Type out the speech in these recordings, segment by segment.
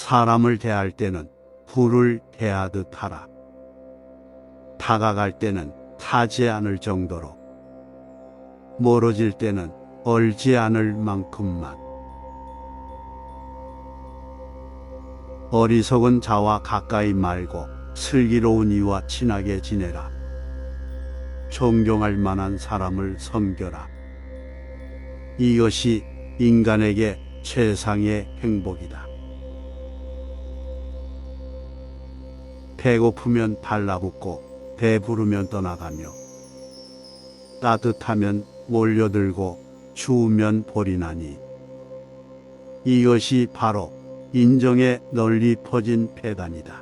사람을 대할 때는 불을 대하듯 하라. 다가갈 때는 타지 않을 정도로, 멀어질 때는 얼지 않을 만큼만. 어리석은 자와 가까이 말고 슬기로운 이와 친하게 지내라. 존경할 만한 사람을 섬겨라. 이것이 인간에게 최상의 행복이다. 배고프면 달라붙고 배부르면 떠나가며, 따뜻하면 몰려들고 추우면 버리나니, 이것이 바로 인정에 널리 퍼진 폐단이다.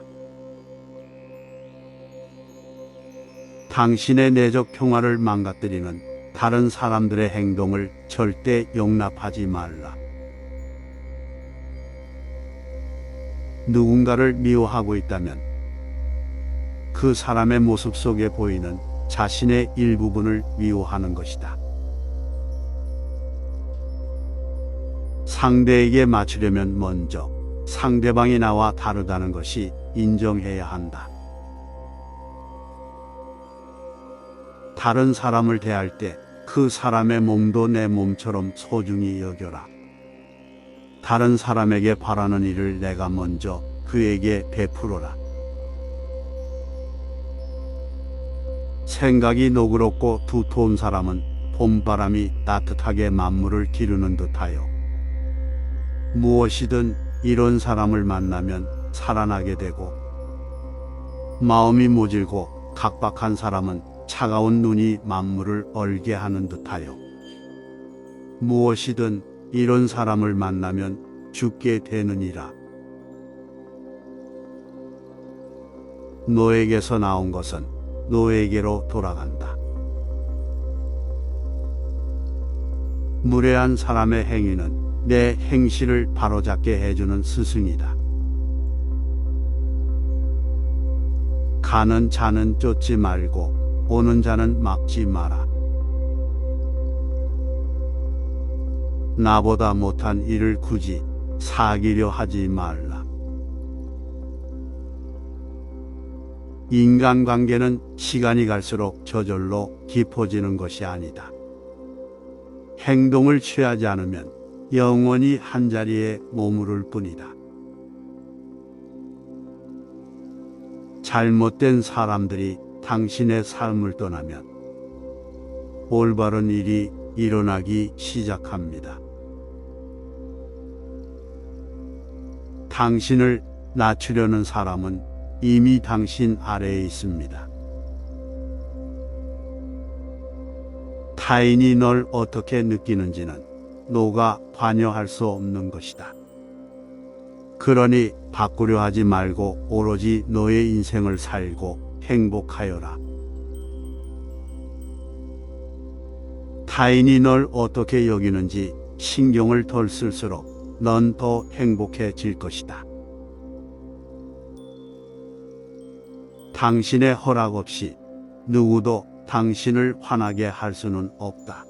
당신의 내적 평화를 망가뜨리는 다른 사람들의 행동을 절대 용납하지 말라. 누군가를 미워하고 있다면 그 사람의 모습 속에 보이는 자신의 일부분을 미워하는 것이다. 상대에게 맞추려면 먼저 상대방이 나와 다르다는 것이 인정해야 한다. 다른 사람을 대할 때 그 사람의 몸도 내 몸처럼 소중히 여겨라. 다른 사람에게 바라는 일을 내가 먼저 그에게 베풀어라. 생각이 너그럽고 두터운 사람은 봄바람이 따뜻하게 만물을 기르는 듯하여, 무엇이든 이런 사람을 만나면 살아나게 되고, 마음이 모질고 각박한 사람은 차가운 눈이 만물을 얼게 하는 듯하여, 무엇이든 이런 사람을 만나면 죽게 되느니라. 너에게서 나온 것은 너에게로 돌아간다. 무례한 사람의 행위는 내 행실을 바로잡게 해주는 스승이다. 가는 자는 쫓지 말고 오는 자는 막지 마라. 나보다 못한 일을 굳이 사귀려 하지 말라. 인간관계는 시간이 갈수록 저절로 깊어지는 것이 아니다. 행동을 취하지 않으면 영원히 한자리에 머무를 뿐이다. 잘못된 사람들이 당신의 삶을 떠나면 올바른 일이 일어나기 시작합니다. 당신을 낮추려는 사람은 이미 당신 아래에 있습니다. 타인이 널 어떻게 느끼는지는 너가 관여할 수 없는 것이다. 그러니 바꾸려 하지 말고 오로지 너의 인생을 살고 행복하여라. 타인이 널 어떻게 여기는지 신경을 덜 쓸수록 넌 더 행복해질 것이다. 당신의 허락 없이 누구도 당신을 화나게 할 수는 없다.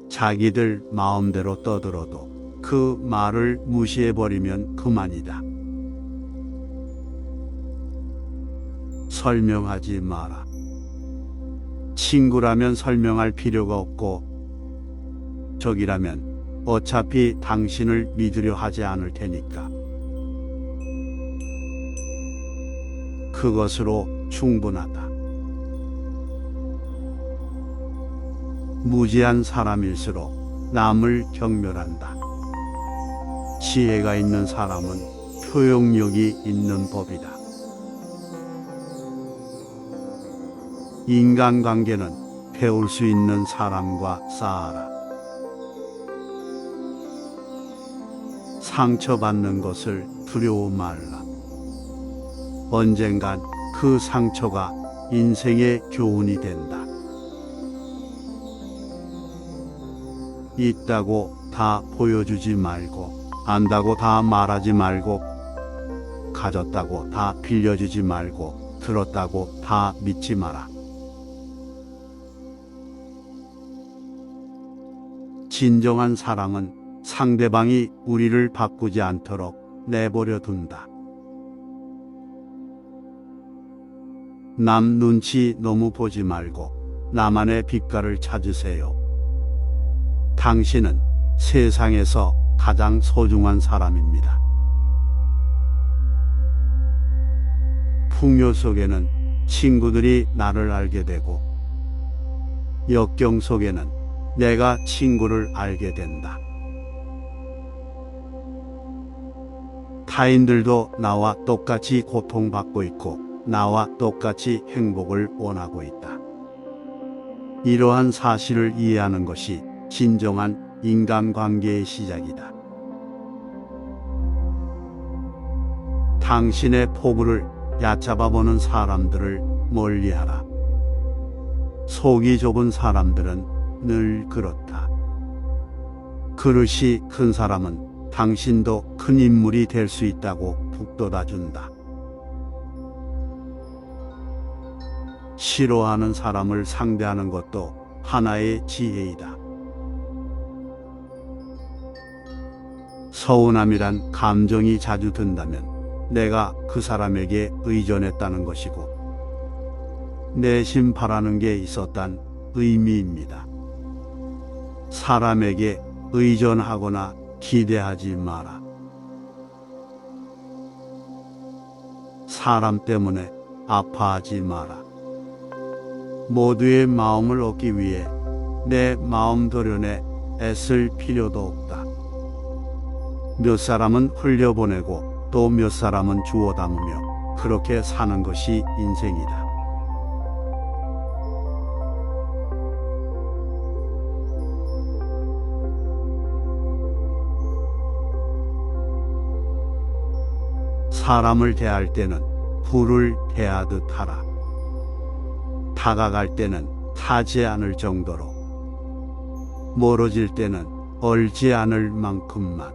자기들 마음대로 떠들어도 그 말을 무시해버리면 그만이다. 설명하지 마라. 친구라면 설명할 필요가 없고, 적이라면 어차피 당신을 믿으려 하지 않을 테니까. 그것으로 충분하다. 무지한 사람일수록 남을 경멸한다. 지혜가 있는 사람은 표현력이 있는 법이다. 인간관계는 배울 수 있는 사람과 쌓아라. 상처받는 것을 두려워 말라. 언젠간 그 상처가 인생의 교훈이 된다. 있다고 다 보여주지 말고, 안다고 다 말하지 말고, 가졌다고 다 빌려주지 말고, 들었다고 다 믿지 마라. 진정한 사랑은 상대방이 우리를 바꾸지 않도록 내버려 둔다. 남 눈치 너무 보지 말고 나만의 빛깔을 찾으세요. 당신은 세상에서 가장 소중한 사람입니다. 풍요 속에는 친구들이 나를 알게 되고 역경 속에는 내가 친구를 알게 된다. 타인들도 나와 똑같이 고통받고 있고 나와 똑같이 행복을 원하고 있다. 이러한 사실을 이해하는 것이 진정한 인간관계의 시작이다. 당신의 포부를 얕잡아보는 사람들을 멀리하라. 속이 좁은 사람들은 늘 그렇다. 그릇이 큰 사람은 당신도 큰 인물이 될 수 있다고 북돋아준다. 싫어하는 사람을 상대하는 것도 하나의 지혜이다. 서운함이란 감정이 자주 든다면 내가 그 사람에게 의존했다는 것이고 내심 바라는 게 있었단 의미입니다. 사람에게 의존하거나 기대하지 마라. 사람 때문에 아파하지 마라. 모두의 마음을 얻기 위해 내 마음 도련에 애쓸 필요도 없다. 몇 사람은 흘려보내고 또 몇 사람은 주워 담으며 그렇게 사는 것이 인생이다. 사람을 대할 때는 불을 대하듯 하라. 다가갈 때는 타지 않을 정도로, 멀어질 때는 얼지 않을 만큼만.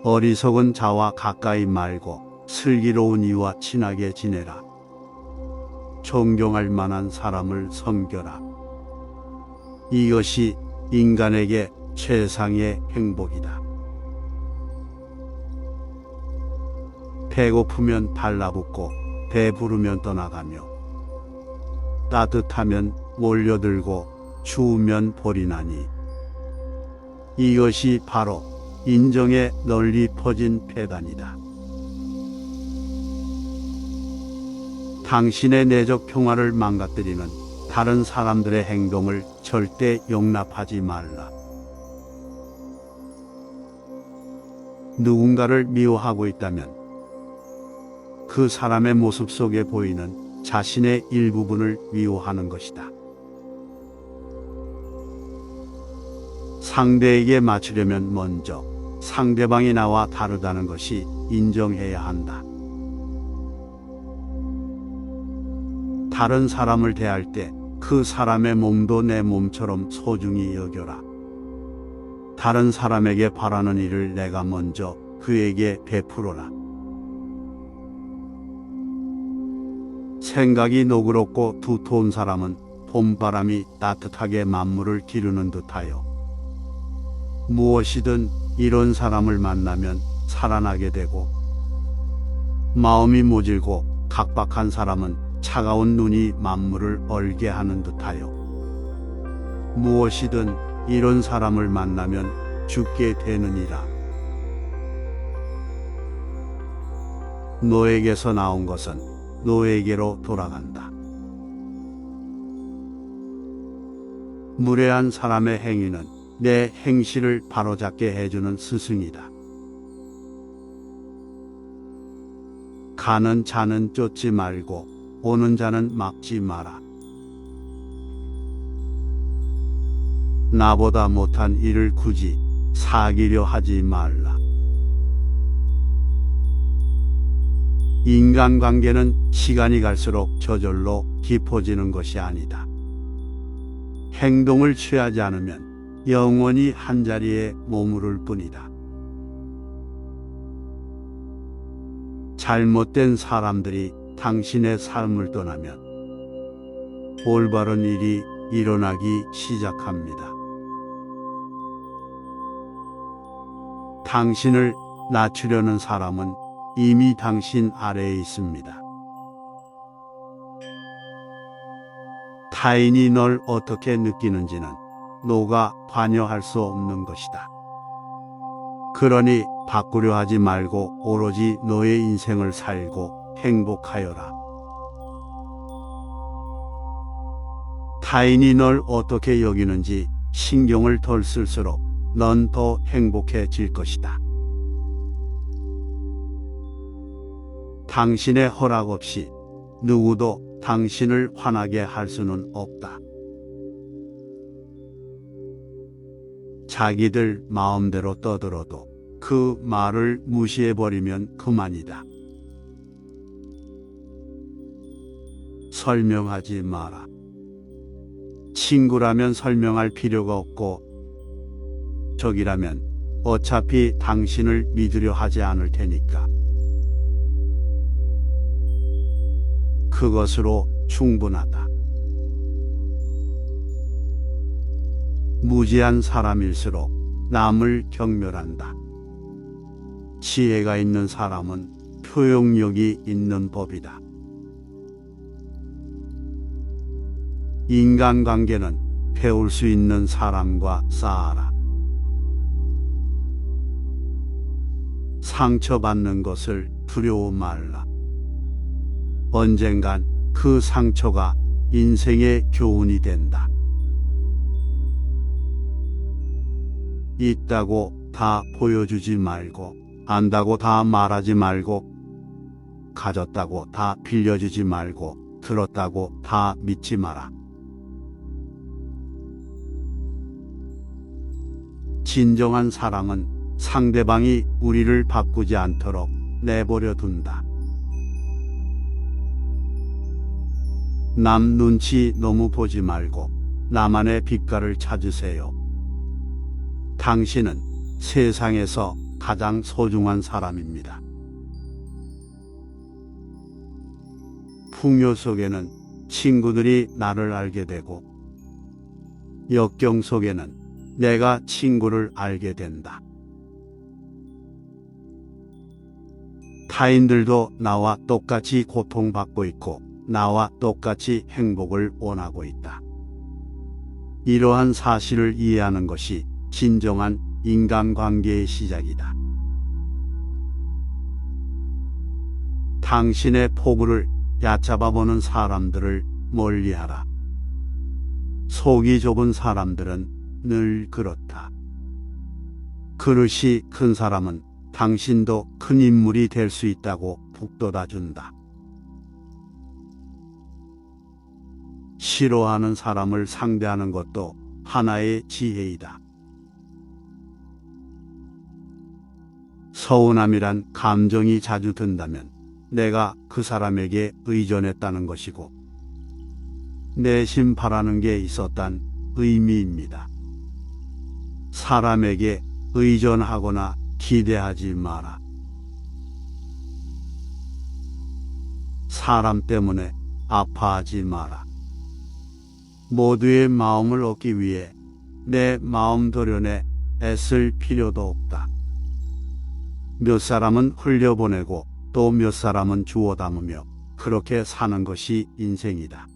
어리석은 자와 가까이 말고 슬기로운 이와 친하게 지내라. 존경할 만한 사람을 섬겨라. 이것이 인간에게 최상의 행복이다. 배고프면 달라붙고 배부르면 떠나가며 따뜻하면 몰려들고 추우면 볼이 나니 이것이 바로 인정에 널리 퍼진 폐단이다. 당신의 내적 평화를 망가뜨리는 다른 사람들의 행동을 절대 용납하지 말라. 누군가를 미워하고 있다면 그 사람의 모습 속에 보이는 자신의 일부분을 미워하는 것이다. 상대에게 맞추려면 먼저 상대방이 나와 다르다는 것이 인정해야 한다. 다른 사람을 대할 때 그 사람의 몸도 내 몸처럼 소중히 여겨라. 다른 사람에게 바라는 일을 내가 먼저 그에게 베풀어라. 생각이 너그럽고 두터운 사람은 봄바람이 따뜻하게 만물을 기르는 듯하여 무엇이든 이런 사람을 만나면 살아나게 되고, 마음이 모질고 각박한 사람은 차가운 눈이 만물을 얼게 하는 듯하여 무엇이든 이런 사람을 만나면 죽게 되느니라. 너에게서 나온 것은 너에게로 돌아간다. 무례한 사람의 행위는 내 행실을 바로잡게 해주는 스승이다. 가는 자는 쫓지 말고 오는 자는 막지 마라. 나보다 못한 일을 굳이 사귀려 하지 말라. 인간관계는 시간이 갈수록 저절로 깊어지는 것이 아니다. 행동을 취하지 않으면 영원히 한자리에 머무를 뿐이다. 잘못된 사람들이 당신의 삶을 떠나면 올바른 일이 일어나기 시작합니다. 당신을 낮추려는 사람은 이미 당신 아래에 있습니다. 타인이 널 어떻게 느끼는지는 너가 관여할 수 없는 것이다. 그러니 바꾸려 하지 말고 오로지 너의 인생을 살고 행복하여라. 타인이 널 어떻게 여기는지 신경을 덜 쓸수록 넌 더 행복해질 것이다. 당신의 허락 없이 누구도 당신을 화나게 할 수는 없다. 자기들 마음대로 떠들어도 그 말을 무시해버리면 그만이다. 설명하지 마라. 친구라면 설명할 필요가 없고 적이라면 어차피 당신을 믿으려 하지 않을 테니까. 그것으로 충분하다. 무지한 사람일수록 남을 경멸한다. 지혜가 있는 사람은 표현력이 있는 법이다. 인간관계는 배울 수 있는 사람과 쌓아라. 상처받는 것을 두려워 말라. 언젠간 그 상처가 인생의 교훈이 된다. 있다고 다 보여주지 말고, 안다고 다 말하지 말고, 가졌다고 다 빌려주지 말고, 들었다고 다 믿지 마라. 진정한 사랑은 상대방이 우리를 바꾸지 않도록 내버려 둔다. 남 눈치 너무 보지 말고 나만의 빛깔을 찾으세요. 당신은 세상에서 가장 소중한 사람입니다. 풍요 속에는 친구들이 나를 알게 되고 역경 속에는 내가 친구를 알게 된다. 타인들도 나와 똑같이 고통받고 있고 나와 똑같이 행복을 원하고 있다. 이러한 사실을 이해하는 것이 진정한 인간관계의 시작이다. 당신의 포부를 얕잡아보는 사람들을 멀리하라. 속이 좁은 사람들은 늘 그렇다. 그릇이 큰 사람은 당신도 큰 인물이 될 수 있다고 북돋아준다. 싫어하는 사람을 상대하는 것도 하나의 지혜이다. 서운함이란 감정이 자주 든다면 내가 그 사람에게 의존했다는 것이고 내심 바라는 게 있었단 의미입니다. 사람에게 의존하거나 기대하지 마라. 사람 때문에 아파하지 마라. 모두의 마음을 얻기 위해 내 마음 도련에 애쓸 필요도 없다. 몇 사람은 흘려보내고 또 몇 사람은 주워 담으며 그렇게 사는 것이 인생이다.